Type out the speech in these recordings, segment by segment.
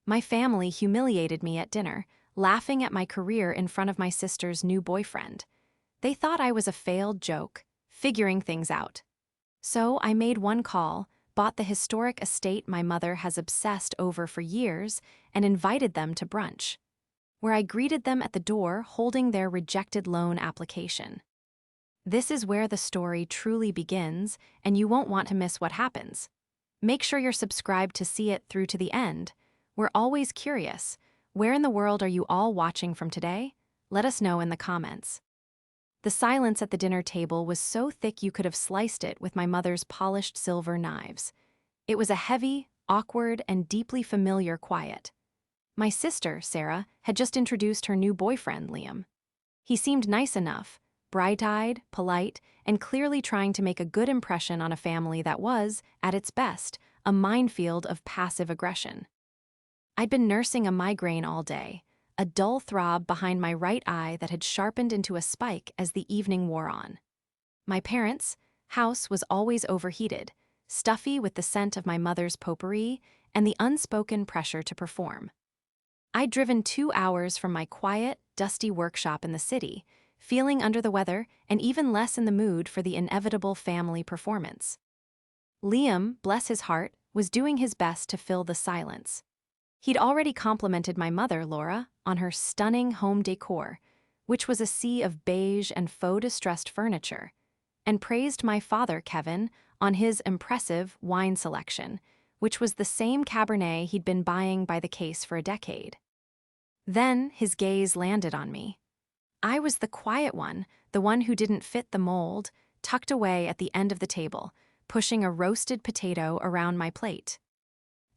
My family humiliated me at dinner, laughing at my career in front of my sister's new boyfriend. They thought I was a failed joke, figuring things out. So I made one call, bought the historic estate my mother has obsessed over for years, and invited them to brunch, where I greeted them at the door holding their rejected loan application. This is where the story truly begins, and you won't want to miss what happens. Make sure you're subscribed to see it through to the end. We're always curious. Where in the world are you all watching from today? Let us know in the comments. The silence at the dinner table was so thick you could have sliced it with my mother's polished silver knives. It was a heavy, awkward, and deeply familiar quiet. My sister, Sarah, had just introduced her new boyfriend, Liam. He seemed nice enough, bright-eyed, polite, and clearly trying to make a good impression on a family that was, at its best, a minefield of passive aggression. I'd been nursing a migraine all day, a dull throb behind my right eye that had sharpened into a spike as the evening wore on. My parents' house was always overheated, stuffy with the scent of my mother's potpourri and the unspoken pressure to perform. I'd driven 2 hours from my quiet, dusty workshop in the city, feeling under the weather and even less in the mood for the inevitable family performance. Liam, bless his heart, was doing his best to fill the silence. He'd already complimented my mother, Laura, on her stunning home decor, which was a sea of beige and faux-distressed furniture, and praised my father, Kevin, on his impressive wine selection, which was the same Cabernet he'd been buying by the case for a decade. Then his gaze landed on me. I was the quiet one, the one who didn't fit the mold, tucked away at the end of the table, pushing a roasted potato around my plate.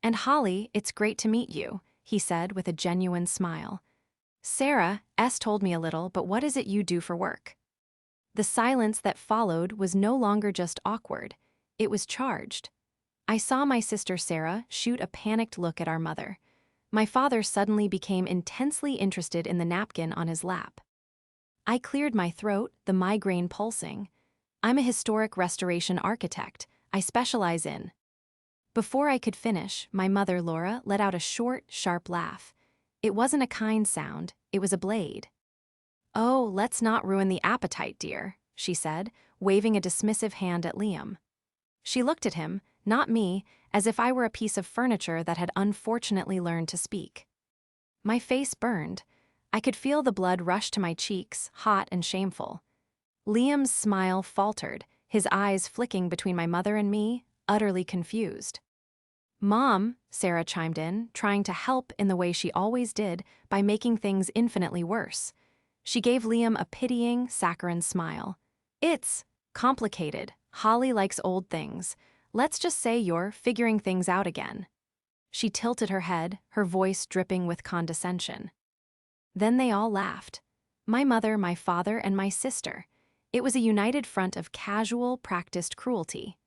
"And Holly, it's great to meet you," he said with a genuine smile. "Sarah, S told me a little, but what is it you do for work?" The silence that followed was no longer just awkward, it was charged. I saw my sister Sarah shoot a panicked look at our mother. My father suddenly became intensely interested in the napkin on his lap. I cleared my throat, the migraine pulsing. "I'm a historic restoration architect. I specialize in..." Before I could finish, my mother, Laura, let out a short, sharp laugh. It wasn't a kind sound, it was a blade. "Oh, let's not ruin the appetite, dear," she said, waving a dismissive hand at Liam. She looked at him, not me, as if I were a piece of furniture that had unfortunately learned to speak. My face burned. I could feel the blood rush to my cheeks, hot and shameful. Liam's smile faltered, his eyes flicking between my mother and me, utterly confused. "Mom," Sarah chimed in, trying to help in the way she always did by making things infinitely worse. She gave Liam a pitying, saccharine smile. "It's complicated. Holly likes old things. Let's just say you're figuring things out again." She tilted her head, her voice dripping with condescension. Then they all laughed. My mother, my father, and my sister. It was a united front of casual, practiced cruelty.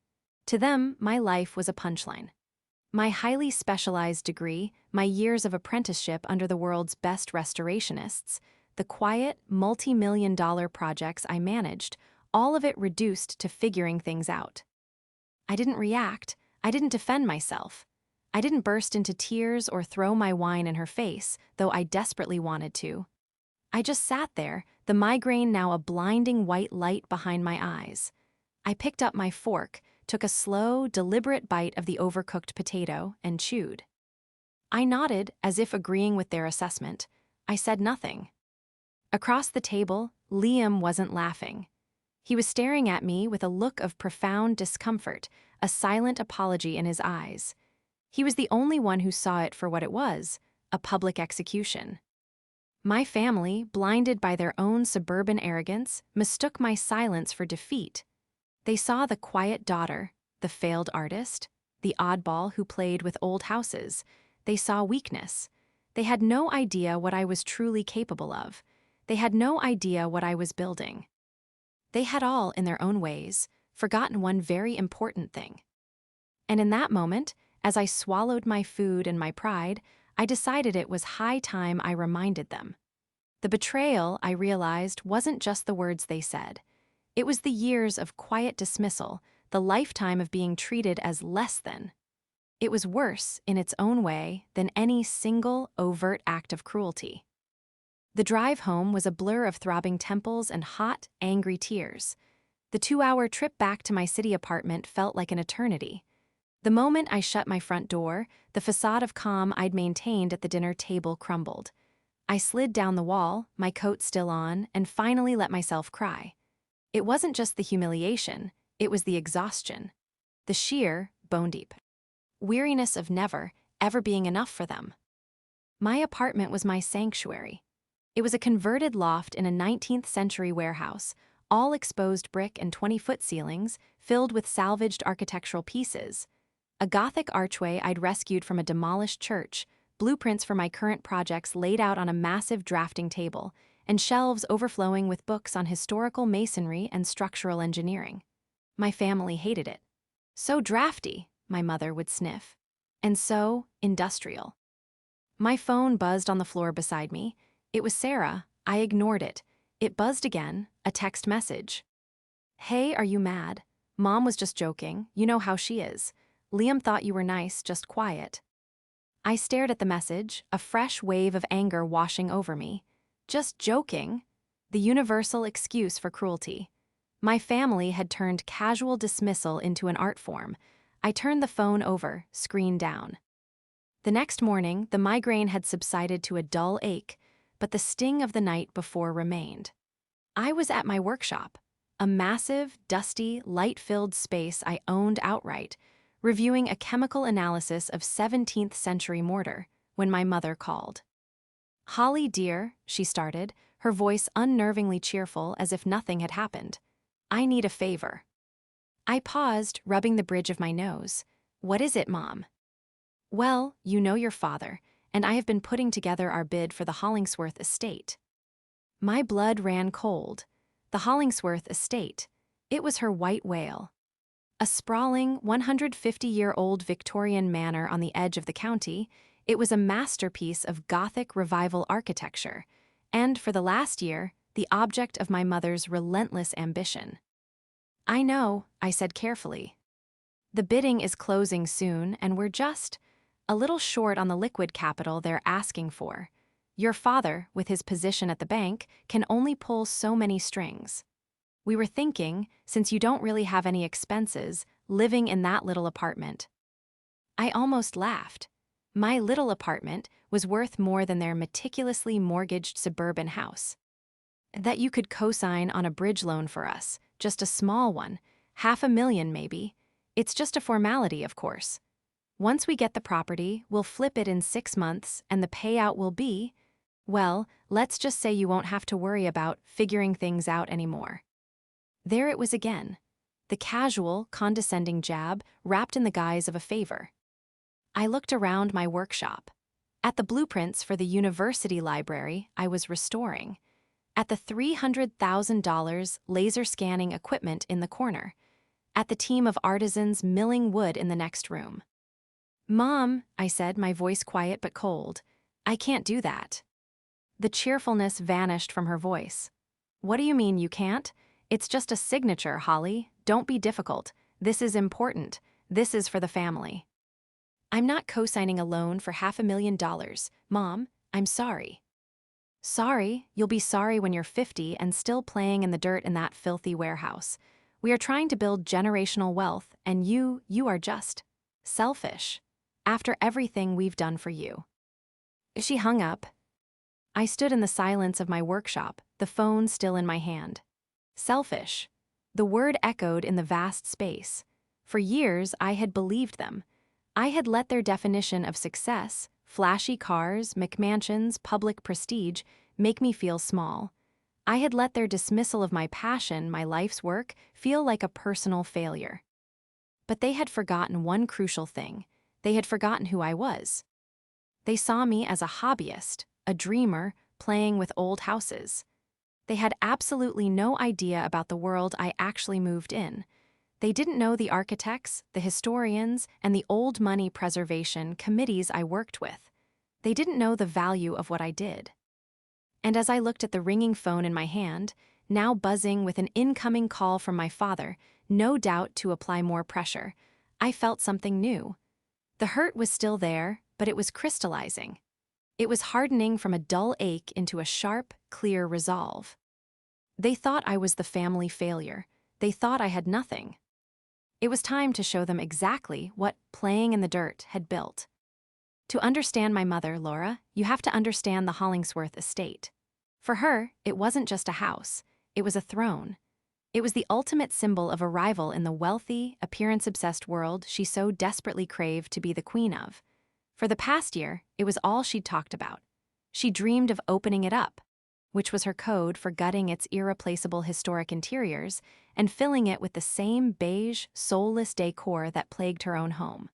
To them, my life was a punchline. My highly specialized degree, my years of apprenticeship under the world's best restorationists, the quiet, multi-million-dollar projects I managed, all of it reduced to figuring things out. I didn't react. I didn't defend myself. I didn't burst into tears or throw my wine in her face, though I desperately wanted to. I just sat there, the migraine now a blinding white light behind my eyes. I picked up my fork, took a slow, deliberate bite of the overcooked potato, and chewed. I nodded, as if agreeing with their assessment. I said nothing. Across the table, Liam wasn't laughing. He was staring at me with a look of profound discomfort, a silent apology in his eyes. He was the only one who saw it for what it was, a public execution. My family, blinded by their own suburban arrogance, mistook my silence for defeat. They saw the quiet daughter, the failed artist, the oddball who played with old houses. They saw weakness. They had no idea what I was truly capable of. They had no idea what I was building. They had all, in their own ways, forgotten one very important thing. And in that moment, as I swallowed my food and my pride, I decided it was high time I reminded them. The betrayal, I realized, wasn't just the words they said. It was the years of quiet dismissal, the lifetime of being treated as less than. It was worse, in its own way, than any single, overt act of cruelty. The drive home was a blur of throbbing temples and hot, angry tears. The 2-hour trip back to my city apartment felt like an eternity. The moment I shut my front door, the facade of calm I'd maintained at the dinner table crumbled. I slid down the wall, my coat still on, and finally let myself cry. It wasn't just the humiliation, it was the exhaustion. The sheer, bone-deep weariness of never, ever being enough for them. My apartment was my sanctuary. It was a converted loft in a 19th century warehouse, all exposed brick and 20-foot ceilings, filled with salvaged architectural pieces. A Gothic archway I'd rescued from a demolished church, blueprints for my current projects laid out on a massive drafting table, and shelves overflowing with books on historical masonry and structural engineering. My family hated it. So drafty, my mother would sniff. And so industrial. My phone buzzed on the floor beside me. It was Sarah. I ignored it. It buzzed again, a text message. "Hey, are you mad? Mom was just joking. You know how she is. Liam thought you were nice, just quiet." I stared at the message, a fresh wave of anger washing over me. Just joking? The universal excuse for cruelty. My family had turned casual dismissal into an art form. I turned the phone over, screen down. The next morning, the migraine had subsided to a dull ache, but the sting of the night before remained. I was at my workshop, a massive, dusty, light-filled space I owned outright, reviewing a chemical analysis of 17th century mortar, when my mother called. "Holly, dear," she started, her voice unnervingly cheerful as if nothing had happened. "I need a favor." I paused, rubbing the bridge of my nose. "What is it, Mom?" "Well, you know your father, and I have been putting together our bid for the Hollingsworth estate." My blood ran cold. The Hollingsworth estate. It was her white whale. A sprawling, 150-year-old Victorian manor on the edge of the county, it was a masterpiece of Gothic revival architecture, and for the last year, the object of my mother's relentless ambition. "I know," I said carefully. "The bidding is closing soon, and we're just a little short on the liquid capital they're asking for. Your father, with his position at the bank, can only pull so many strings. We were thinking, since you don't really have any expenses, living in that little apartment." I almost laughed. My little apartment was worth more than their meticulously mortgaged suburban house. That you could co-sign on a bridge loan for us, just a small one, $500,000 maybe. It's just a formality, of course. Once we get the property, we'll flip it in 6 months, and the payout will be, well, let's just say you won't have to worry about figuring things out anymore. There it was again. The casual, condescending jab wrapped in the guise of a favor. I looked around my workshop. At the blueprints for the university library I was restoring. At the $300,000 laser scanning equipment in the corner. At the team of artisans milling wood in the next room. "Mom," I said, my voice quiet but cold, "I can't do that." The cheerfulness vanished from her voice. "What do you mean you can't? It's just a signature, Holly. Don't be difficult. This is important. This is for the family." "I'm not co-signing a loan for $500,000, Mom. I'm sorry." "Sorry? You'll be sorry when you're 50 and still playing in the dirt in that filthy warehouse. We are trying to build generational wealth, and you are just selfish. After everything we've done for you." She hung up. I stood in the silence of my workshop, the phone still in my hand. Selfish. The word echoed in the vast space. For years, I had believed them. I had let their definition of success, flashy cars, McMansions, public prestige, make me feel small. I had let their dismissal of my passion, my life's work, feel like a personal failure. But they had forgotten one crucial thing. They had forgotten who I was. They saw me as a hobbyist, a dreamer, playing with old houses. They had absolutely no idea about the world I actually moved in. They didn't know the architects, the historians, and the old money preservation committees I worked with. They didn't know the value of what I did. And as I looked at the ringing phone in my hand, now buzzing with an incoming call from my father, no doubt to apply more pressure, I felt something new. The hurt was still there, but it was crystallizing. It was hardening from a dull ache into a sharp, clear resolve. They thought I was the family failure. They thought I had nothing. It was time to show them exactly what playing in the dirt had built. To understand my mother, Laura, you have to understand the Hollingsworth estate. For her, it wasn't just a house. It was a throne. It was the ultimate symbol of arrival in the wealthy, appearance-obsessed world she so desperately craved to be the queen of. For the past year, it was all she'd talked about. She dreamed of opening it up, which was her code for gutting its irreplaceable historic interiors and filling it with the same beige, soulless decor that plagued her own home.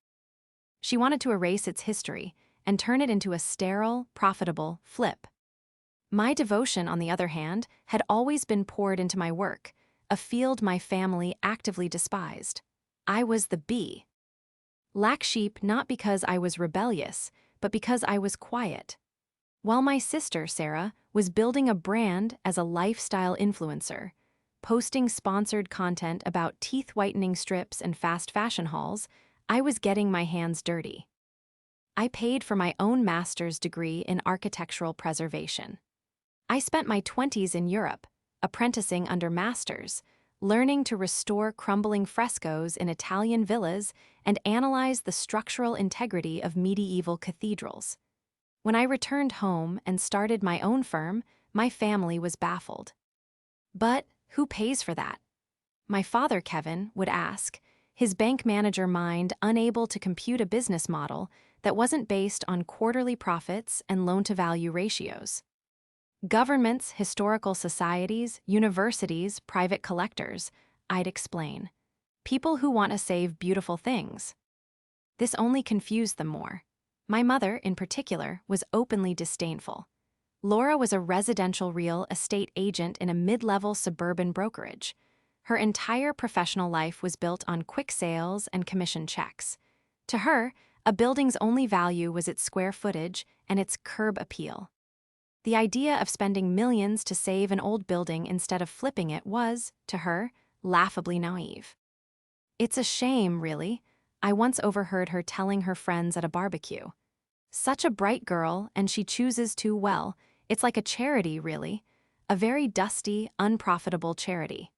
She wanted to erase its history and turn it into a sterile, profitable flip. My devotion, on the other hand, had always been poured into my work, a field my family actively despised. I was the bee. Black sheep not because I was rebellious, but because I was quiet. While my sister, Sarah, was building a brand as a lifestyle influencer, posting sponsored content about teeth-whitening strips and fast fashion hauls, I was getting my hands dirty. I paid for my own master's degree in architectural preservation. I spent my 20s in Europe, apprenticing under masters, learning to restore crumbling frescoes in Italian villas and analyze the structural integrity of medieval cathedrals. When I returned home and started my own firm, my family was baffled. But who pays for that? My father, Kevin, would ask, his bank manager mind unable to compute a business model that wasn't based on quarterly profits and loan-to-value ratios. Governments, historical societies, universities, private collectors, I'd explain. People who want to save beautiful things. This only confused them more. My mother, in particular, was openly disdainful. Laura was a residential real estate agent in a mid-level suburban brokerage. Her entire professional life was built on quick sales and commission checks. To her, a building's only value was its square footage and its curb appeal. The idea of spending millions to save an old building instead of flipping it was, to her, laughably naive. It's a shame, really, I once overheard her telling her friends at a barbecue. Such a bright girl, and she chooses too well. It's like a charity, really. A very dusty, unprofitable charity.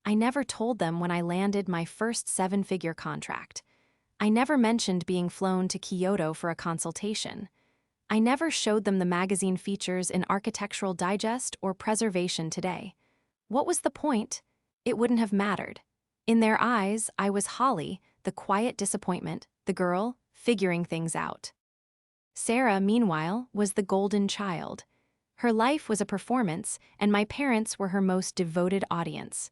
I never told them when I landed my first 7-figure contract. I never mentioned being flown to Kyoto for a consultation. I never showed them the magazine features in Architectural Digest or Preservation Today. What was the point? It wouldn't have mattered. In their eyes, I was Holly, the quiet disappointment, the girl figuring things out. Sarah, meanwhile, was the golden child. Her life was a performance, and my parents were her most devoted audience.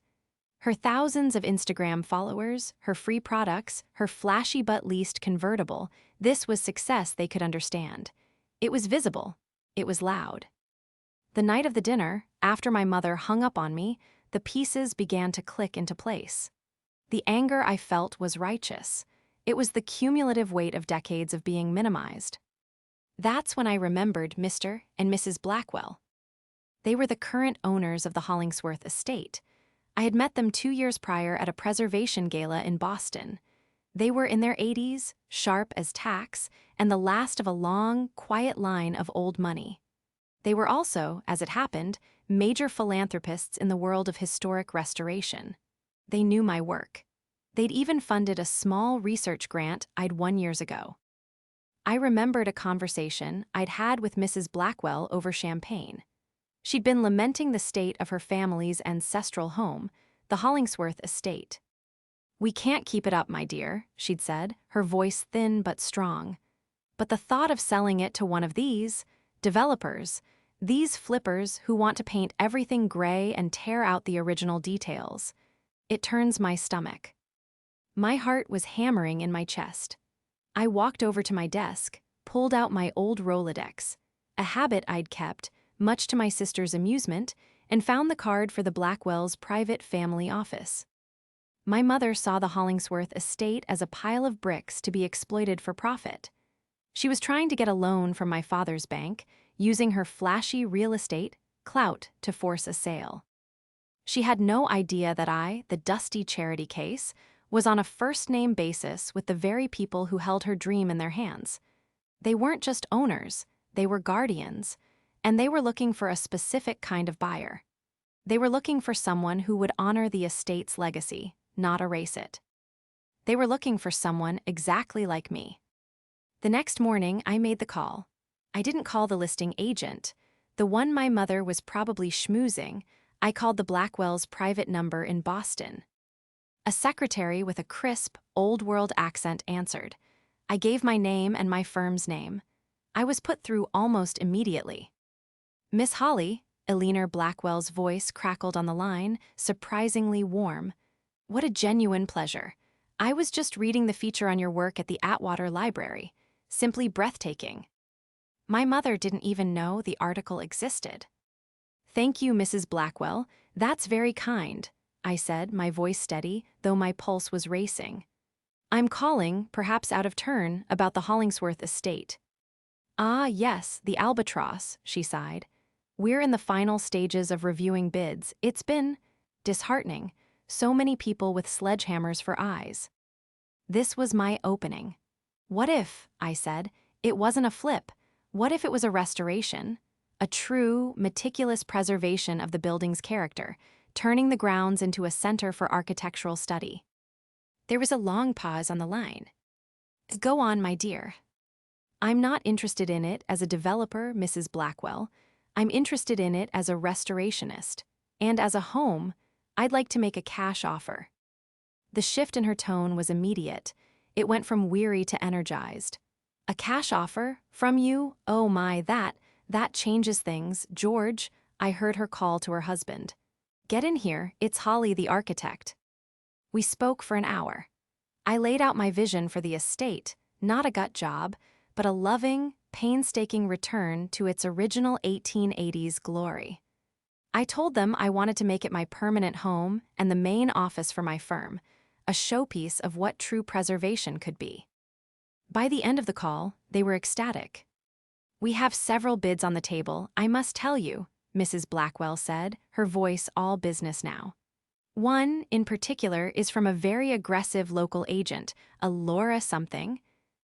Her thousands of Instagram followers, her free products, her flashy but leased convertible, this was success they could understand. It was visible. It was loud. The night of the dinner, after my mother hung up on me, the pieces began to click into place. The anger I felt was righteous. It was the cumulative weight of decades of being minimized. That's when I remembered Mr. and Mrs. Blackwell. They were the current owners of the Hollingsworth estate. I had met them 2 years prior at a preservation gala in Boston. They were in their 80s, sharp as tacks, and the last of a long, quiet line of old money. They were also, as it happened, major philanthropists in the world of historic restoration. They knew my work. They'd even funded a small research grant I'd won years ago. I remembered a conversation I'd had with Mrs. Blackwell over champagne. She'd been lamenting the state of her family's ancestral home, the Hollingsworth estate. "We can't keep it up, my dear," she'd said, her voice thin but strong. "But the thought of selling it to one of these developers, these flippers who want to paint everything gray and tear out the original details, it turns my stomach." My heart was hammering in my chest. I walked over to my desk, pulled out my old Rolodex, a habit I'd kept, much to my sister's amusement, and found the card for the Blackwells' private family office. My mother saw the Hollingsworth estate as a pile of bricks to be exploited for profit. She was trying to get a loan from my father's bank, using her flashy real estate clout to force a sale. She had no idea that I, the dusty charity case, was on a first-name basis with the very people who held her dream in their hands. They weren't just owners, they were guardians, and they were looking for a specific kind of buyer. They were looking for someone who would honor the estate's legacy, not erase it. They were looking for someone exactly like me. The next morning, I made the call. I didn't call the listing agent, the one my mother was probably schmoozing. I called the Blackwells' private number in Boston. A secretary with a crisp, old-world accent answered. I gave my name and my firm's name. I was put through almost immediately. Miss Holly, Eleanor Blackwell's voice crackled on the line, surprisingly warm. What a genuine pleasure. I was just reading the feature on your work at the Atwater Library. Simply breathtaking. My mother didn't even know the article existed. Thank you, Mrs. Blackwell. That's very kind, I said, my voice steady, though my pulse was racing. I'm calling, perhaps out of turn, about the Hollingsworth estate. Ah, yes, the albatross, she sighed. We're in the final stages of reviewing bids. It's been disheartening. So many people with sledgehammers for eyes. This was my opening. What if, I said, it wasn't a flip? What if it was a restoration? A true, meticulous preservation of the building's character, turning the grounds into a center for architectural study. There was a long pause on the line. Go on, my dear. I'm not interested in it as a developer, Mrs. Blackwell. I'm interested in it as a restorationist. And as a home, I'd like to make a cash offer. The shift in her tone was immediate. It went from weary to energized. A cash offer? From you? Oh my, that changes things. George, I heard her call to her husband. Get in here, it's Holly the architect. We spoke for an hour. I laid out my vision for the estate, not a gut job, but a loving, painstaking return to its original 1880s glory. I told them I wanted to make it my permanent home and the main office for my firm, a showpiece of what true preservation could be. By the end of the call, they were ecstatic. We have several bids on the table, I must tell you, Mrs. Blackwell said, her voice all business now. One, in particular, is from a very aggressive local agent, a Laura something.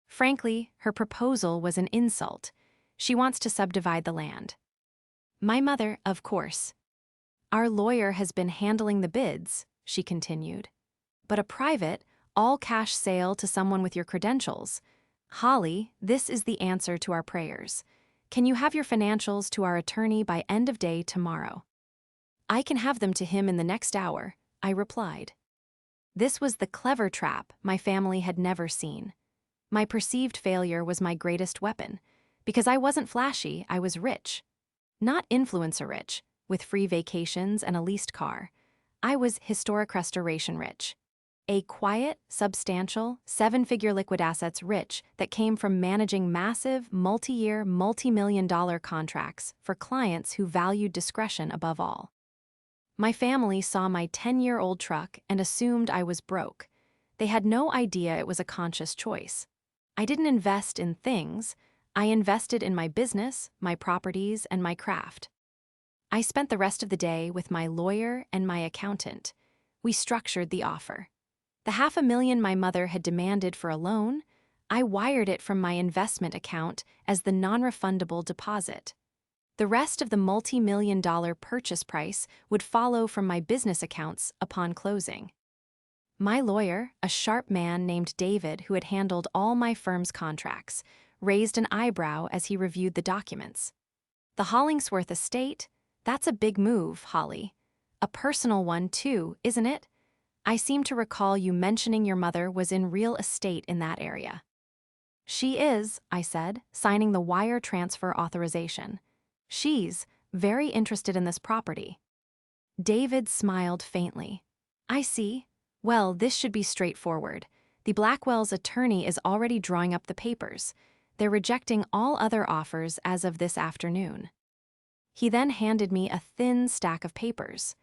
Frankly, her proposal was an insult. She wants to subdivide the land. My mother, of course. Our lawyer has been handling the bids, she continued. But a private, all-cash sale to someone with your credentials. Holly, this is the answer to our prayers. Can you have your financials to our attorney by end of day tomorrow? I can have them to him in the next hour, I replied. This was the clever trap my family had never seen. My perceived failure was my greatest weapon. Because I wasn't flashy, I was rich. Not influencer rich, with free vacations and a leased car. I was historic restoration rich. A quiet, substantial, seven-figure liquid assets rich that came from managing massive, multi-year, multi-million-dollar contracts for clients who valued discretion above all. My family saw my 10-year-old truck and assumed I was broke. They had no idea it was a conscious choice. I didn't invest in things. I invested in my business, my properties, and my craft. I spent the rest of the day with my lawyer and my accountant. We structured the offer. The $500,000 my mother had demanded for a loan, I wired it from my investment account as the non-refundable deposit. The rest of the multi-million-dollar purchase price would follow from my business accounts upon closing. My lawyer, a sharp man named David who had handled all my firm's contracts, raised an eyebrow as he reviewed the documents. The Hollingsworth estate? That's a big move, Holly. A personal one, too, isn't it? I seem to recall you mentioning your mother was in real estate in that area. She is, I said, signing the wire transfer authorization. She's very interested in this property. David smiled faintly. I see. Well, this should be straightforward. The Blackwells' attorney is already drawing up the papers. They're rejecting all other offers as of this afternoon. He then handed me a thin stack of papers.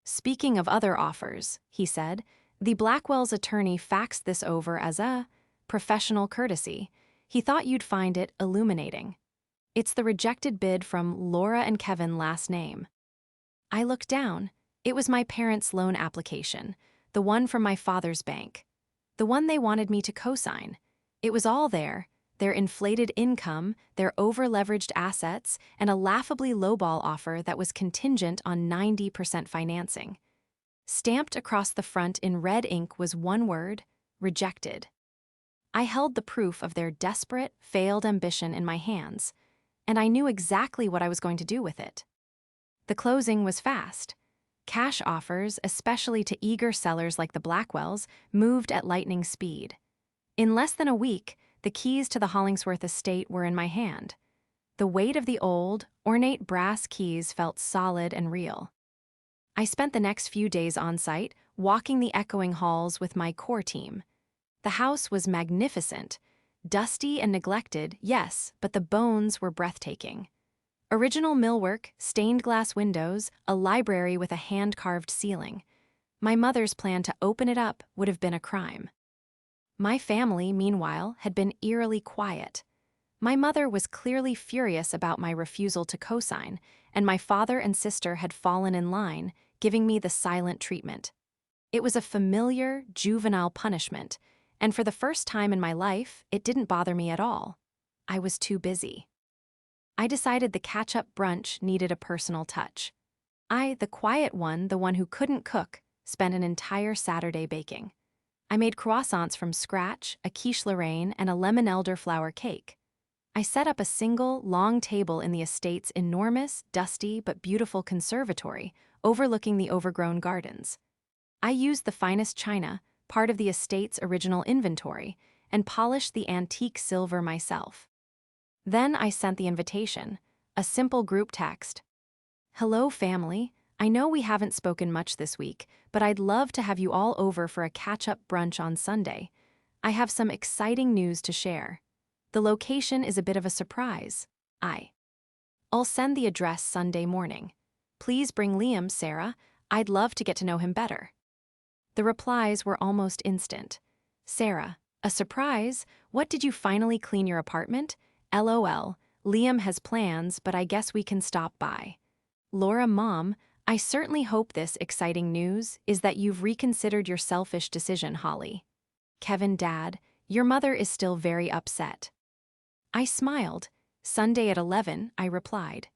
Speaking of other offers, he said, the Blackwells' attorney faxed this over as a professional courtesy. He thought you'd find it illuminating. It's the rejected bid from Laura and Kevin last name. I looked down. It was my parents' loan application, the one from my father's bank. The one they wanted me to co-sign. It was all there: their inflated income, their over-leveraged assets, and a laughably lowball offer that was contingent on 90% financing. Stamped across the front in red ink was one word: rejected. I held the proof of their desperate, failed ambition in my hands, and I knew exactly what I was going to do with it. The closing was fast. Cash offers, especially to eager sellers like the Blackwells, moved at lightning speed. In less than a week, the keys to the Hollingsworth estate were in my hand. The weight of the old, ornate brass keys felt solid and real. I spent the next few days on site, walking the echoing halls with my core team. The house was magnificent. Dusty and neglected, yes, but the bones were breathtaking. Original millwork, stained glass windows, a library with a hand-carved ceiling. My mother's plan to open it up would have been a crime. My family, meanwhile, had been eerily quiet. My mother was clearly furious about my refusal to co-sign, and my father and sister had fallen in line, giving me the silent treatment. It was a familiar, juvenile punishment, and for the first time in my life, it didn't bother me at all. I was too busy. I decided the catch-up brunch needed a personal touch. I, the quiet one, the one who couldn't cook, spent an entire Saturday baking. I made croissants from scratch, a quiche Lorraine, and a lemon elderflower cake. I set up a single, long table in the estate's enormous, dusty, but beautiful conservatory, overlooking the overgrown gardens. I used the finest china, part of the estate's original inventory, and polished the antique silver myself. Then I sent the invitation, a simple group text. "Hello, family. I know we haven't spoken much this week, but I'd love to have you all over for a catch-up brunch on Sunday. I have some exciting news to share. The location is a bit of a surprise. I'll send the address Sunday morning. Please bring Liam, Sarah. I'd love to get to know him better." The replies were almost instant. "Sarah, a surprise? What, did you finally clean your apartment? LOL, Liam has plans, but I guess we can stop by." Laura, Mom, I certainly hope this exciting news is that you've reconsidered your selfish decision, Holly. Kevin, Dad, your mother is still very upset. I smiled. Sunday at 11, I replied.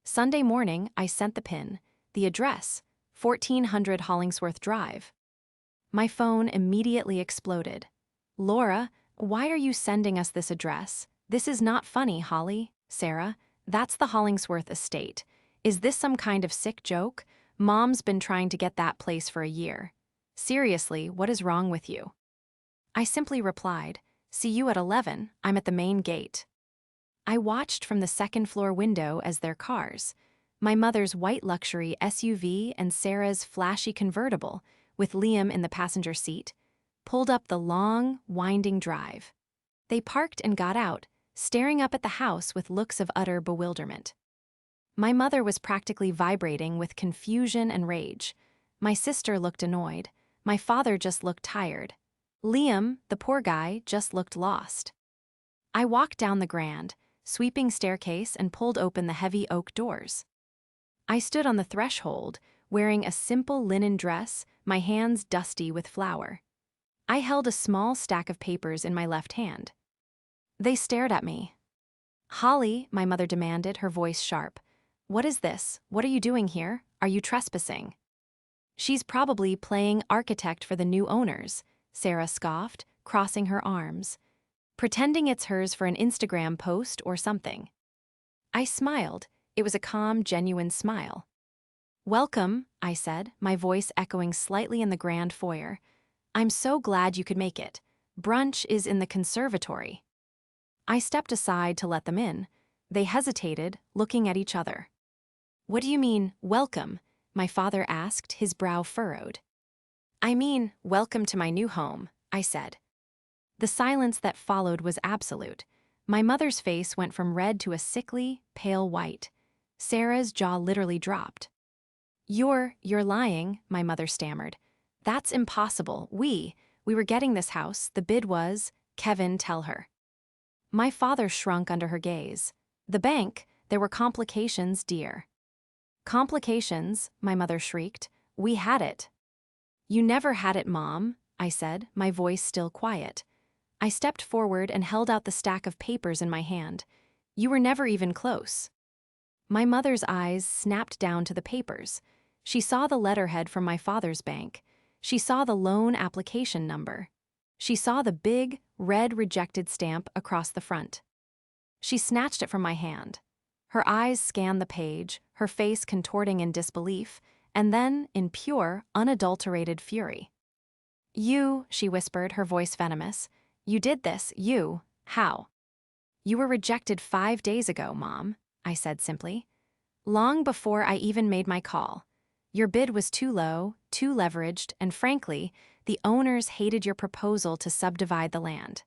Sunday morning, I sent the pin, the address, 1400 Hollingsworth Drive. My phone immediately exploded. "Laura, why are you sending us this address? This is not funny, Holly." "Sarah, that's the Hollingsworth estate. Is this some kind of sick joke? Mom's been trying to get that place for a year. Seriously, what is wrong with you?" I simply replied, "See you at 11, I'm at the main gate." I watched from the second-floor window as their cars, my mother's white luxury SUV and Sarah's flashy convertible, with Liam in the passenger seat, pulled up the long, winding drive. They parked and got out, staring up at the house with looks of utter bewilderment. My mother was practically vibrating with confusion and rage. My sister looked annoyed. My father just looked tired. Liam, the poor guy, just looked lost. I walked down the grand, sweeping staircase and pulled open the heavy oak doors. I stood on the threshold, wearing a simple linen dress, my hands dusty with flour. I held a small stack of papers in my left hand. They stared at me. "Holly," my mother demanded, her voice sharp. "What is this? What are you doing here? Are you trespassing?" "She's probably playing architect for the new owners," Sarah scoffed, crossing her arms. "Pretending it's hers for an Instagram post or something." I smiled. It was a calm, genuine smile. "Welcome," I said, my voice echoing slightly in the grand foyer. "I'm so glad you could make it. Brunch is in the conservatory." I stepped aside to let them in. They hesitated, looking at each other. "What do you mean, welcome?" my father asked, his brow furrowed. "I mean, welcome to my new home," I said. The silence that followed was absolute. My mother's face went from red to a sickly, pale white. Sarah's jaw literally dropped. You're lying," my mother stammered. "That's impossible. We were getting this house, the bid was—" "Kevin, tell her." My father shrunk under her gaze. "The bank, there were complications, dear." "Complications?" my mother shrieked. "We had it." "You never had it, Mom," I said, my voice still quiet. I stepped forward and held out the stack of papers in my hand. You were never even close. My mother's eyes snapped down to the papers. She saw the letterhead from my father's bank. She saw the loan application number. She saw the big, red rejected stamp across the front. She snatched it from my hand. Her eyes scanned the page, her face contorting in disbelief, and then in pure, unadulterated fury. You, she whispered, her voice venomous. You did this, you. How? You were rejected 5 days ago, Mom, I said simply. Long before I even made my call. Your bid was too low, too leveraged, and frankly, the owners hated your proposal to subdivide the land.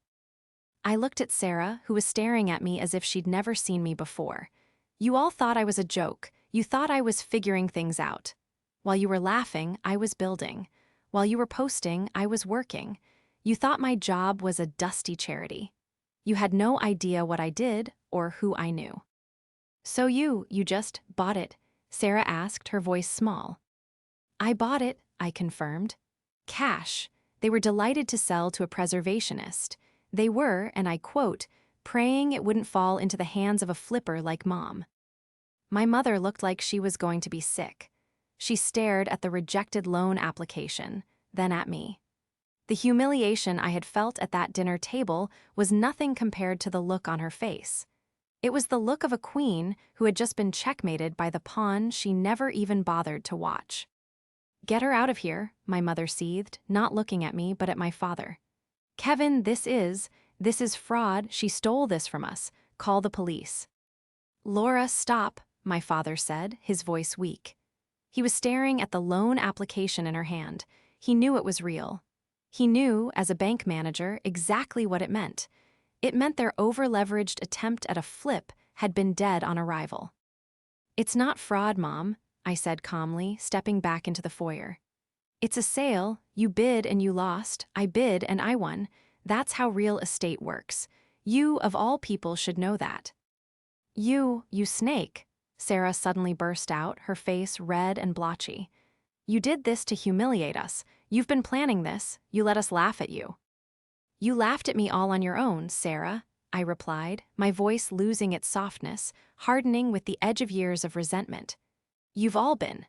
I looked at Sarah, who was staring at me as if she'd never seen me before. You all thought I was a joke. You thought I was figuring things out. While you were laughing, I was building. While you were posting, I was working. You thought my job was a dusty charity. You had no idea what I did or who I knew. So you just bought it, Sarah asked, her voice small. I bought it, I confirmed. Cash. They were delighted to sell to a preservationist. They were, and I quote, praying it wouldn't fall into the hands of a flipper like Mom. My mother looked like she was going to be sick. She stared at the rejected loan application, then at me. The humiliation I had felt at that dinner table was nothing compared to the look on her face. It was the look of a queen who had just been checkmated by the pawn she never even bothered to watch. Get her out of here, my mother seethed, not looking at me but at my father. Kevin, this is fraud. She stole this from us. Call the police. Laura, stop, my father said, his voice weak. He was staring at the loan application in her hand. He knew it was real. He knew, as a bank manager, exactly what it meant. It meant their over-leveraged attempt at a flip had been dead on arrival. It's not fraud, Mom, I said calmly, stepping back into the foyer. It's a sale. You bid and you lost. I bid and I won. That's how real estate works. You, of all people, should know that. You snake, Sarah suddenly burst out, her face red and blotchy. You did this to humiliate us. You've been planning this. You let us laugh at you. You laughed at me all on your own, Sarah, I replied, my voice losing its softness, hardening with the edge of years of resentment. You've all been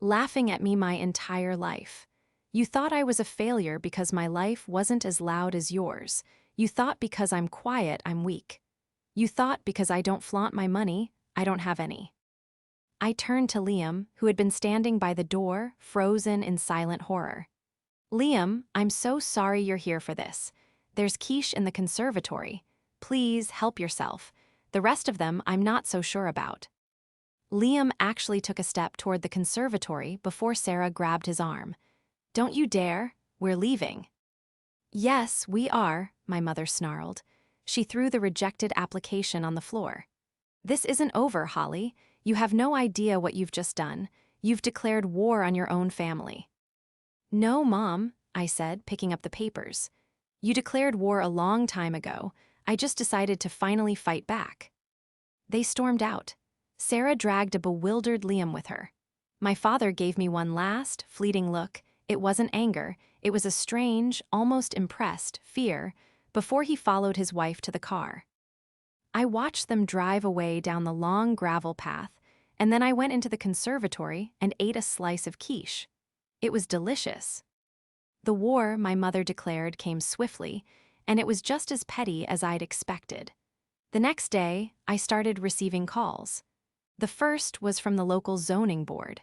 laughing at me my entire life. You thought I was a failure because my life wasn't as loud as yours. You thought because I'm quiet, I'm weak. You thought because I don't flaunt my money, I don't have any. I turned to Liam, who had been standing by the door, frozen in silent horror. Liam, I'm so sorry you're here for this. There's quiche in the conservatory. Please help yourself. The rest of them I'm not so sure about. Liam actually took a step toward the conservatory before Sarah grabbed his arm. Don't you dare, we're leaving. Yes, we are, my mother snarled. She threw the rejected application on the floor. This isn't over, Holly. You have no idea what you've just done. You've declared war on your own family. No, Mom, I said, picking up the papers. You declared war a long time ago. I just decided to finally fight back. They stormed out. Sarah dragged a bewildered Liam with her. My father gave me one last, fleeting look. It wasn't anger. It was a strange, almost impressed, fear, before he followed his wife to the car. I watched them drive away down the long gravel path, and then I went into the conservatory and ate a slice of quiche. It was delicious. The war, my mother declared, came swiftly, and it was just as petty as I'd expected. The next day, I started receiving calls. The first was from the local zoning board.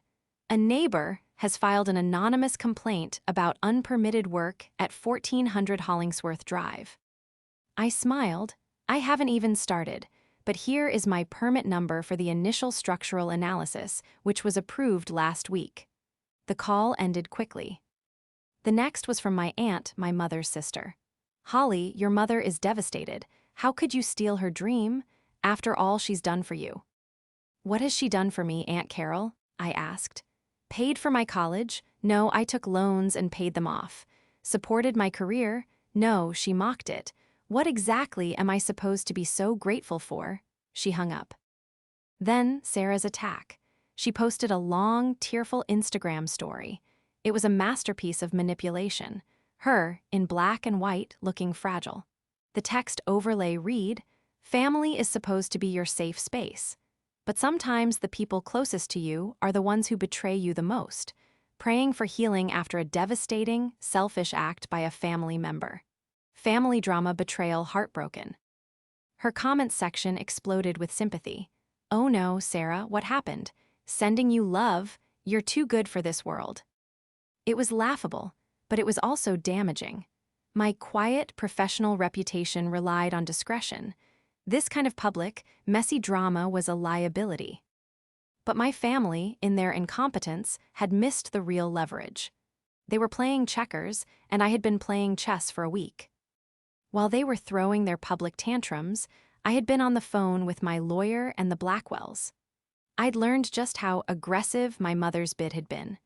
A neighbor has filed an anonymous complaint about unpermitted work at 1400 Hollingsworth Drive. I smiled. I haven't even started, but here is my permit number for the initial structural analysis, which was approved last week. The call ended quickly. The next was from my aunt, my mother's sister. Holly, your mother is devastated. How could you steal her dream, after all she's done for you? What has she done for me, Aunt Carol? I asked. Paid for my college? No, I took loans and paid them off. Supported my career? No, she mocked it. What exactly am I supposed to be so grateful for? She hung up. Then Sarah's attack. She posted a long, tearful Instagram story. It was a masterpiece of manipulation. Her, in black and white, looking fragile. The text overlay read, "Family is supposed to be your safe space. But sometimes the people closest to you are the ones who betray you the most, praying for healing after a devastating, selfish act by a family member. Family drama betrayal heartbroken." Her comments section exploded with sympathy. "Oh no, Sarah, what happened? Sending you love, you're too good for this world." It was laughable, but it was also damaging. My quiet, professional reputation relied on discretion. This kind of public, messy drama was a liability. But my family, in their incompetence, had missed the real leverage. They were playing checkers, and I had been playing chess for a week. While they were throwing their public tantrums, I had been on the phone with my lawyer and the Blackwells. I'd learned just how aggressive my mother's bid had been.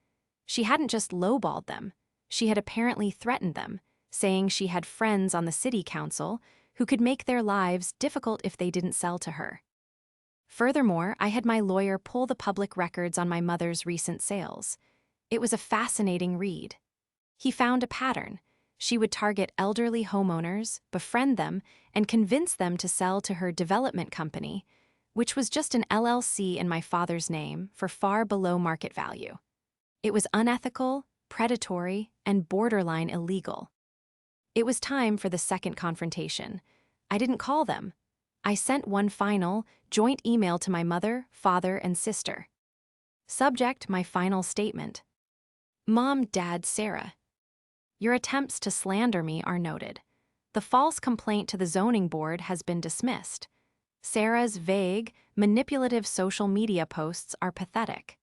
She hadn't just lowballed them, she had apparently threatened them, saying she had friends on the city council who could make their lives difficult if they didn't sell to her. Furthermore, I had my lawyer pull the public records on my mother's recent sales. It was a fascinating read. He found a pattern. She would target elderly homeowners, befriend them, and convince them to sell to her development company, which was just an LLC in my father's name for far below market value. It was unethical, predatory, and borderline illegal. It was time for the second confrontation. I didn't call them. I sent one final, joint email to my mother, father, and sister. Subject: my final statement. Mom, Dad, Sarah. Your attempts to slander me are noted. The false complaint to the zoning board has been dismissed. Sarah's vague, manipulative social media posts are pathetic.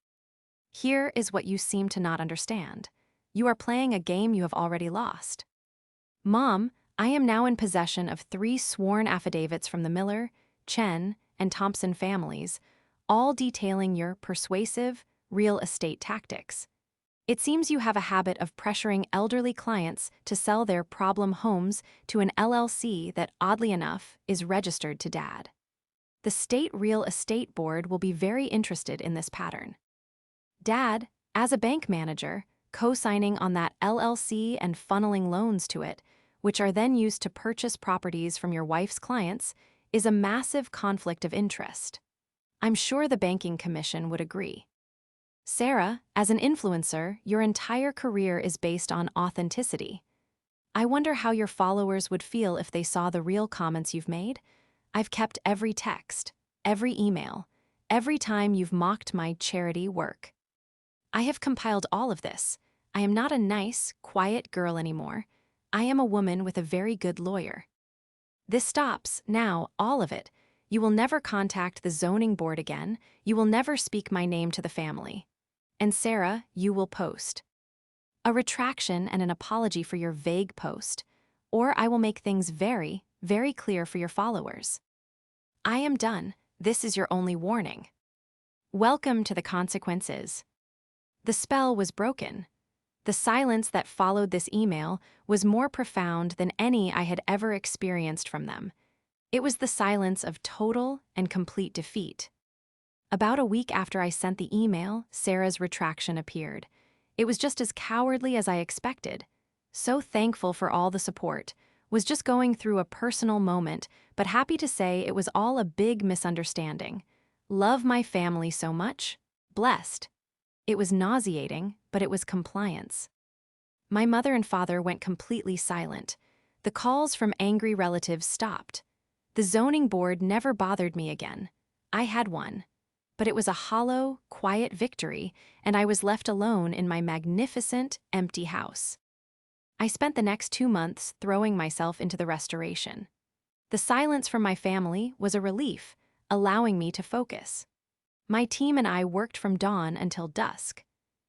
Here is what you seem to not understand. You are playing a game you have already lost. Mom, I am now in possession of 3 sworn affidavits from the Miller, Chen, and Thompson families, all detailing your persuasive, real estate tactics. It seems you have a habit of pressuring elderly clients to sell their problem homes to an LLC that, oddly enough, is registered to Dad. The State Real Estate Board will be very interested in this pattern. Dad, as a bank manager, co-signing on that LLC and funneling loans to it, which are then used to purchase properties from your wife's clients, is a massive conflict of interest. I'm sure the banking commission would agree. Sarah, as an influencer, your entire career is based on authenticity. I wonder how your followers would feel if they saw the real comments you've made. I've kept every text, every email, every time you've mocked my charity work. I have compiled all of this. I am not a nice, quiet girl anymore. I am a woman with a very good lawyer. This stops, now, all of it. You will never contact the zoning board again. You will never speak my name to the family. And Sarah, you will post a retraction and an apology for your vague post, or I will make things very, very clear for your followers. I am done. This is your only warning. Welcome to the consequences. The spell was broken. The silence that followed this email was more profound than any I had ever experienced from them. It was the silence of total and complete defeat. About a week after I sent the email, Sarah's retraction appeared. It was just as cowardly as I expected. So thankful for all the support. Was just going through a personal moment, but happy to say it was all a big misunderstanding. Love my family so much. Blessed. It was nauseating, but it was compliance. My mother and father went completely silent. The calls from angry relatives stopped. The zoning board never bothered me again. I had one. But it was a hollow, quiet victory, and I was left alone in my magnificent, empty house. I spent the next 2 months throwing myself into the restoration. The silence from my family was a relief, allowing me to focus. My team and I worked from dawn until dusk.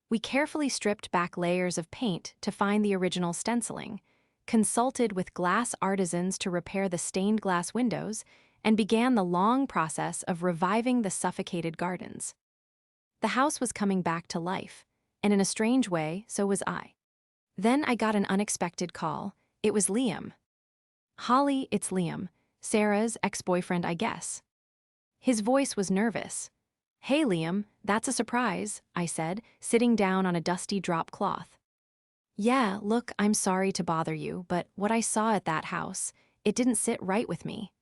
We carefully stripped back layers of paint to find the original stenciling, consulted with glass artisans to repair the stained glass windows, and began the long process of reviving the suffocated gardens. The house was coming back to life, and in a strange way, so was I. Then I got an unexpected call. It was Liam. "Holly, it's Liam, Sarah's ex-boyfriend, I guess." His voice was nervous. "Hey, Liam, that's a surprise," I said, sitting down on a dusty drop cloth. Yeah, look, I'm sorry to bother you, but what I saw at that house, it didn't sit right with me.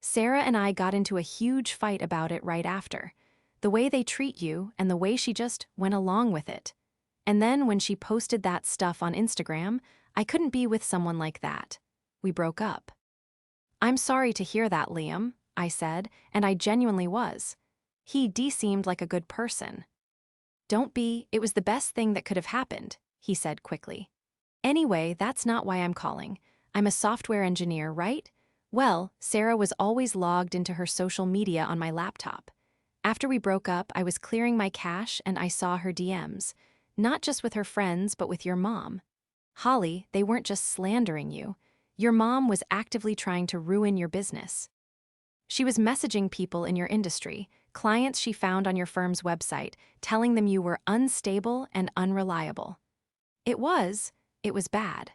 Sarah and I got into a huge fight about it right after. The way they treat you and the way she just went along with it. And then when she posted that stuff on Instagram, I couldn't be with someone like that. We broke up. I'm sorry to hear that, Liam, I said, and I genuinely was. He seemed like a good person. Don't be, it was the best thing that could have happened, he said quickly. Anyway, that's not why I'm calling. I'm a software engineer, right? Well, Sarah was always logged into her social media on my laptop. After we broke up, I was clearing my cache and I saw her DMs. Not just with her friends, but with your mom. Holly, they weren't just slandering you. Your mom was actively trying to ruin your business. She was messaging people in your industry, clients she found on your firm's website, telling them you were unstable and unreliable. It was bad.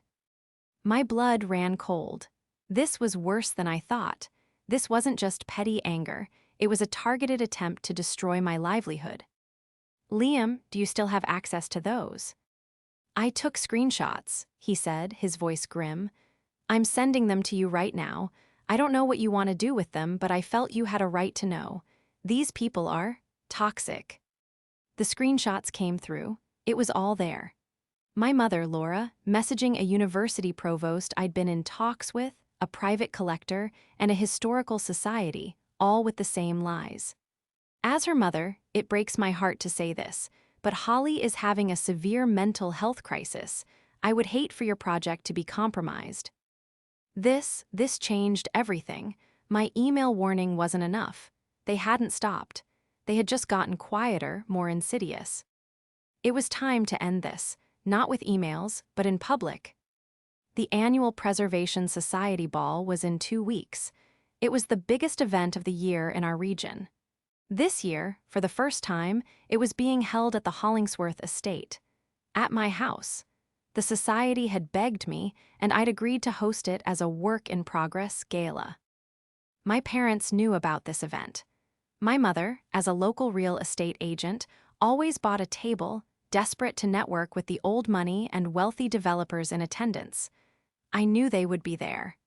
My blood ran cold. This was worse than I thought. This wasn't just petty anger, it was a targeted attempt to destroy my livelihood. Liam, do you still have access to those? I took screenshots, he said, his voice grim. I'm sending them to you right now. I don't know what you want to do with them, but I felt you had a right to know. These people are toxic. The screenshots came through. It was all there. My mother, Laura, messaging a university provost I'd been in talks with, a private collector, and a historical society, all with the same lies. As her mother, it breaks my heart to say this, but Holly is having a severe mental health crisis. I would hate for your project to be compromised. This changed everything. My email warning wasn't enough. They hadn't stopped. They had just gotten quieter, more insidious. It was time to end this, not with emails, but in public. The annual Preservation Society Ball was in 2 weeks. It was the biggest event of the year in our region. This year, for the first time, it was being held at the Hollingsworth estate. At my house. The society had begged me, and I'd agreed to host it as a work-in-progress gala. My parents knew about this event. My mother, as a local real estate agent, always bought a table, desperate to network with the old money and wealthy developers in attendance. I knew they would be there.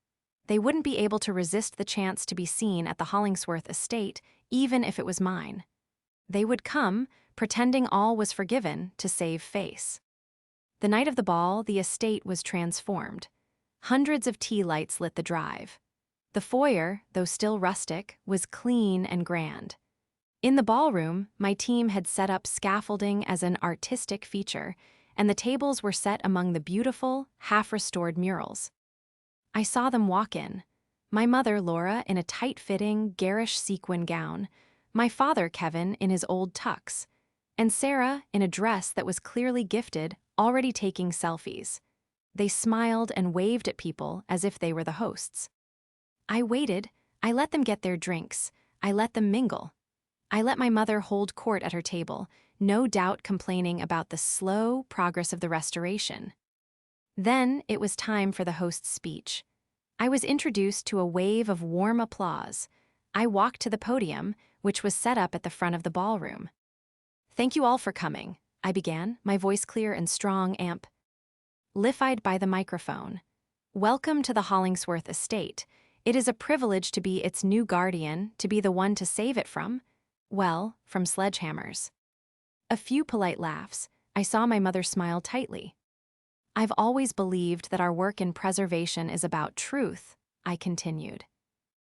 They wouldn't be able to resist the chance to be seen at the Hollingsworth estate, even if it was mine. They would come, pretending all was forgiven, to save face. The night of the ball, the estate was transformed. Hundreds of tea lights lit the drive. The foyer, though still rustic, was clean and grand. In the ballroom, my team had set up scaffolding as an artistic feature, and the tables were set among the beautiful, half-restored murals. I saw them walk in. My mother, Laura, in a tight-fitting, garish sequin gown, my father, Kevin, in his old tux, and Sarah, in a dress that was clearly gifted, already taking selfies. They smiled and waved at people as if they were the hosts. I waited. I let them get their drinks. I let them mingle. I let my mother hold court at her table, no doubt complaining about the slow progress of the restoration. Then it was time for the host's speech. I was introduced to a wave of warm applause. I walked to the podium, which was set up at the front of the ballroom. Thank you all for coming, I began, my voice clear and strong, amplified by the microphone. Welcome to the Hollingsworth estate. It is a privilege to be its new guardian, to be the one to save it from sledgehammers. A few polite laughs. I saw my mother smile tightly. I've always believed that our work in preservation is about truth, I continued.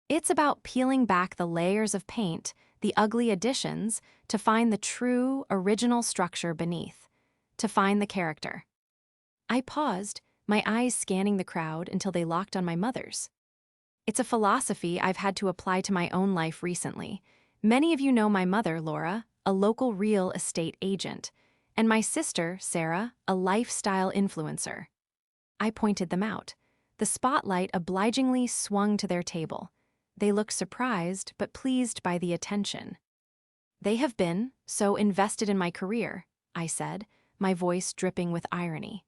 It's about peeling back the layers of paint, the ugly additions, to find the true, original structure beneath, to find the character. I paused, my eyes scanning the crowd until they locked on my mother's. It's a philosophy I've had to apply to my own life recently. Many of you know my mother, Laura, a local real estate agent, and my sister, Sarah, a lifestyle influencer. I pointed them out. The spotlight obligingly swung to their table. They looked surprised but pleased by the attention. They have been so invested in my career, I said, my voice dripping with irony.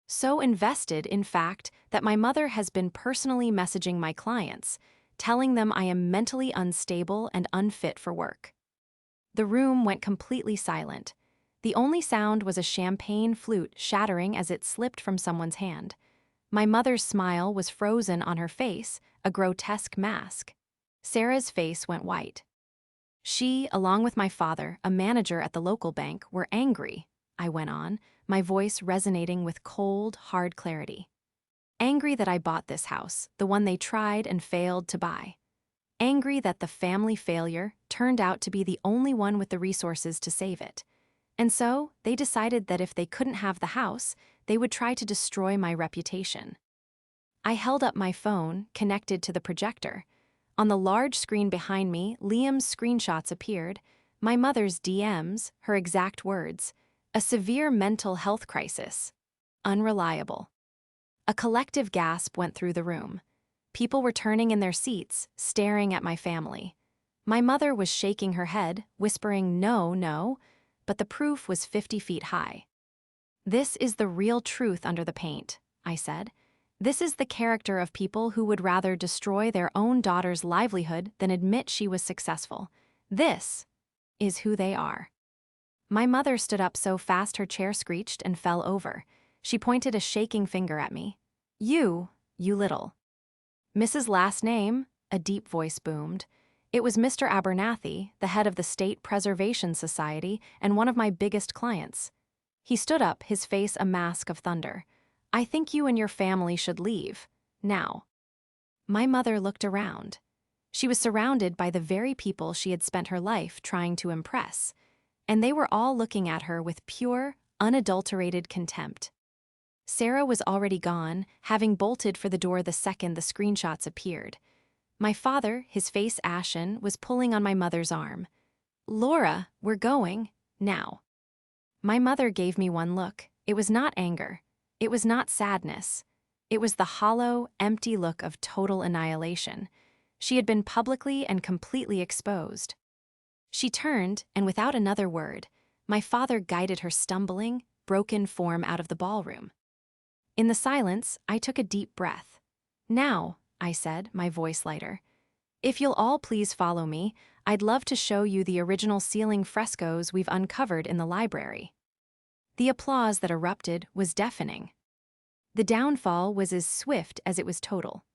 So invested, in fact, that my mother has been personally messaging my clients, telling them I am mentally unstable and unfit for work. The room went completely silent. The only sound was a champagne flute shattering as it slipped from someone's hand. My mother's smile was frozen on her face, a grotesque mask. Sarah's face went white. She, along with my father, a manager at the local bank, were angry, I went on, my voice resonating with cold, hard clarity. Angry that I bought this house, the one they tried and failed to buy. Angry that the family failure turned out to be the only one with the resources to save it. And so, they decided that if they couldn't have the house, they would try to destroy my reputation. I held up my phone, connected to the projector. On the large screen behind me, Liam's screenshots appeared, my mother's DMs, her exact words. A severe mental health crisis. Unreliable. A collective gasp went through the room. People were turning in their seats, staring at my family. My mother was shaking her head, whispering, "No, no," but the proof was 50 feet high. "This is the real truth under the paint," I said. "This is the character of people who would rather destroy their own daughter's livelihood than admit she was successful. This is who they are." My mother stood up so fast her chair screeched and fell over. She pointed a shaking finger at me. You little." "Mrs. Last Name," a deep voice boomed. It was Mr. Abernathy, the head of the State Preservation Society and one of my biggest clients. He stood up, his face a mask of thunder. "I think you and your family should leave. Now." My mother looked around. She was surrounded by the very people she had spent her life trying to impress, and they were all looking at her with pure, unadulterated contempt. Sarah was already gone, having bolted for the door the second the screenshots appeared. My father, his face ashen, was pulling on my mother's arm. "Laura, we're going, now." My mother gave me one look. It was not anger. It was not sadness. It was the hollow, empty look of total annihilation. She had been publicly and completely exposed. She turned, and without another word, my father guided her stumbling, broken form out of the ballroom. In the silence, I took a deep breath. "Now," I said, my voice lighter. "If you'll all please follow me, I'd love to show you the original ceiling frescoes we've uncovered in the library." The applause that erupted was deafening. The downfall was as swift as it was total.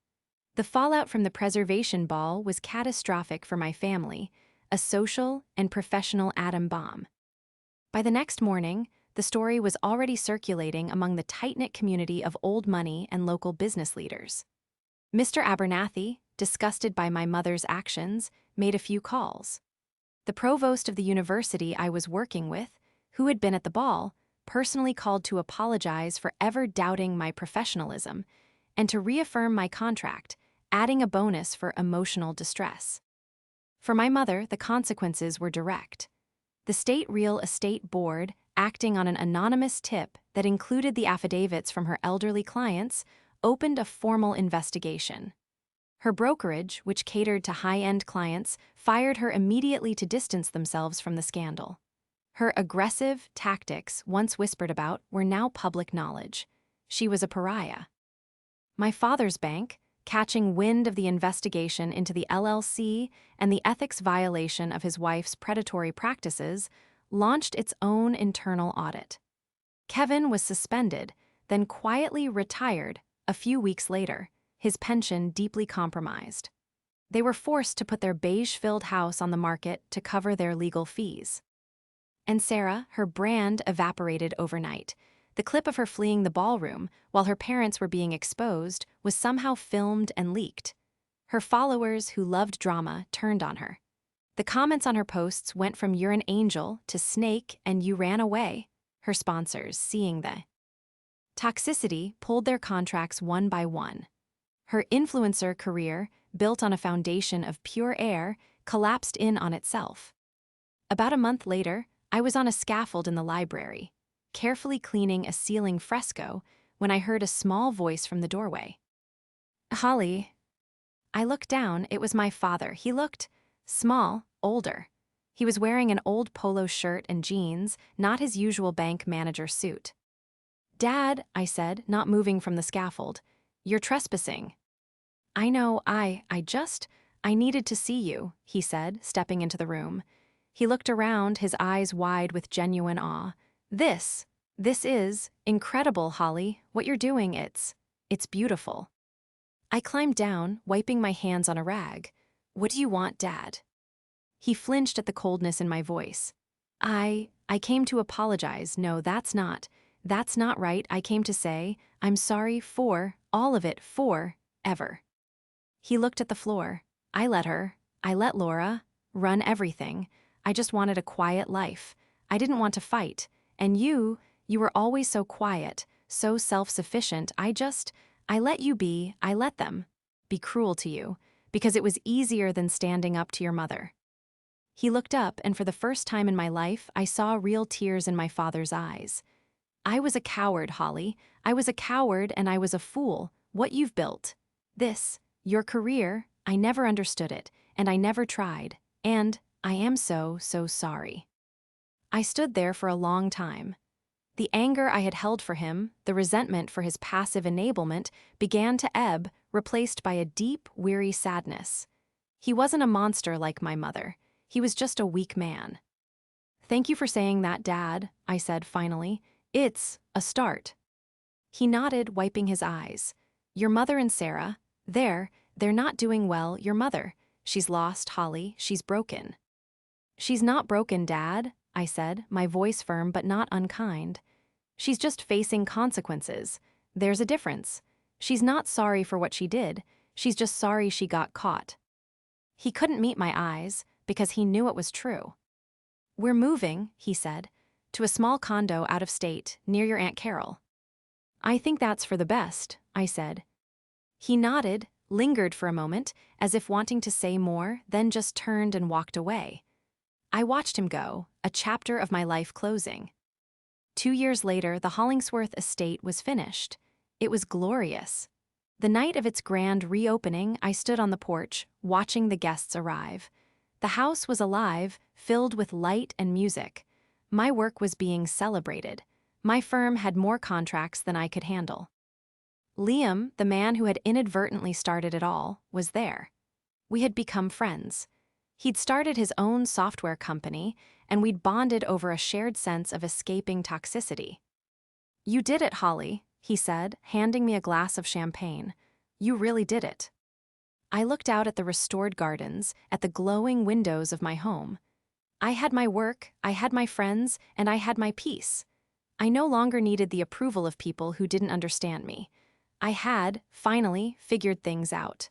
The fallout from the preservation ball was catastrophic for my family, a social and professional atom bomb. By the next morning, the story was already circulating among the tight-knit community of old money and local business leaders. Mr. Abernathy, disgusted by my mother's actions, made a few calls. The provost of the university I was working with, who had been at the ball, personally called to apologize for ever doubting my professionalism and to reaffirm my contract, adding a bonus for emotional distress. For my mother, the consequences were direct. The State Real Estate Board, acting on an anonymous tip that included the affidavits from her elderly clients, opened a formal investigation. Her brokerage, which catered to high-end clients, fired her immediately to distance themselves from the scandal. Her aggressive tactics, once whispered about, were now public knowledge. She was a pariah. My father's bank, catching wind of the investigation into the LLC and the ethics violation of his wife's predatory practices, launched its own internal audit. Kevin was suspended, then quietly retired a few weeks later, his pension deeply compromised. They were forced to put their beige-filled house on the market to cover their legal fees. And Sarah, her brand evaporated overnight. The clip of her fleeing the ballroom, while her parents were being exposed, was somehow filmed and leaked. Her followers, who loved drama, turned on her. The comments on her posts went from "You're an angel" to "Snake" and "You ran away." Her sponsors, seeing the toxicity, pulled their contracts one by one. Her influencer career, built on a foundation of pure air, collapsed in on itself. About a month later, I was on a scaffold in the library, carefully cleaning a ceiling fresco, when I heard a small voice from the doorway. "Holly." I looked down. It was my father. He looked small, older. He was wearing an old polo shirt and jeans, not his usual bank manager suit. "Dad," I said, not moving from the scaffold, "you're trespassing." "I know, I needed to see you," he said, stepping into the room. He looked around, his eyes wide with genuine awe. This is incredible, Holly. What you're doing, it's beautiful. I climbed down, wiping my hands on a rag. What do you want, Dad? He flinched at the coldness in my voice. I came to apologize. No, that's not right. I came to say, I'm sorry for all of it, ever. He looked at the floor. I let Laura run everything. I just wanted a quiet life. I didn't want to fight. And you were always so quiet, so self-sufficient. I let you be, I let them be cruel to you, because it was easier than standing up to your mother. He looked up, and for the first time in my life, I saw real tears in my father's eyes. I was a coward, Holly. I was a coward, and I was a fool. What you've built. Your career, I never understood it, and I never tried. And I am so sorry. I stood there for a long time. The anger I had held for him, the resentment for his passive enablement, began to ebb, replaced by a deep, weary sadness. He wasn't a monster like my mother. He was just a weak man. Thank you for saying that, Dad, I said finally. It's a start. He nodded, wiping his eyes. Your mother and Sarah, they're not doing well. Your mother. She's lost, Holly. She's broken. She's not broken, Dad, I said, my voice firm but not unkind. She's just facing consequences. There's a difference. She's not sorry for what she did. She's just sorry she got caught. He couldn't meet my eyes, because he knew it was true. We're moving, he said, to a small condo out of state, near your Aunt Carol. I think that's for the best, I said. He nodded, lingered for a moment, as if wanting to say more, then just turned and walked away. I watched him go, a chapter of my life closing. 2 years later, the Hollingsworth estate was finished. It was glorious. The night of its grand reopening, I stood on the porch, watching the guests arrive. The house was alive, filled with light and music. My work was being celebrated. My firm had more contracts than I could handle. Liam, the man who had inadvertently started it all, was there. We had become friends. He'd started his own software company, and we'd bonded over a shared sense of escaping toxicity. You did it, Holly, he said, handing me a glass of champagne. You really did it. I looked out at the restored gardens, at the glowing windows of my home. I had my work, I had my friends, and I had my peace. I no longer needed the approval of people who didn't understand me. I had, finally, figured things out.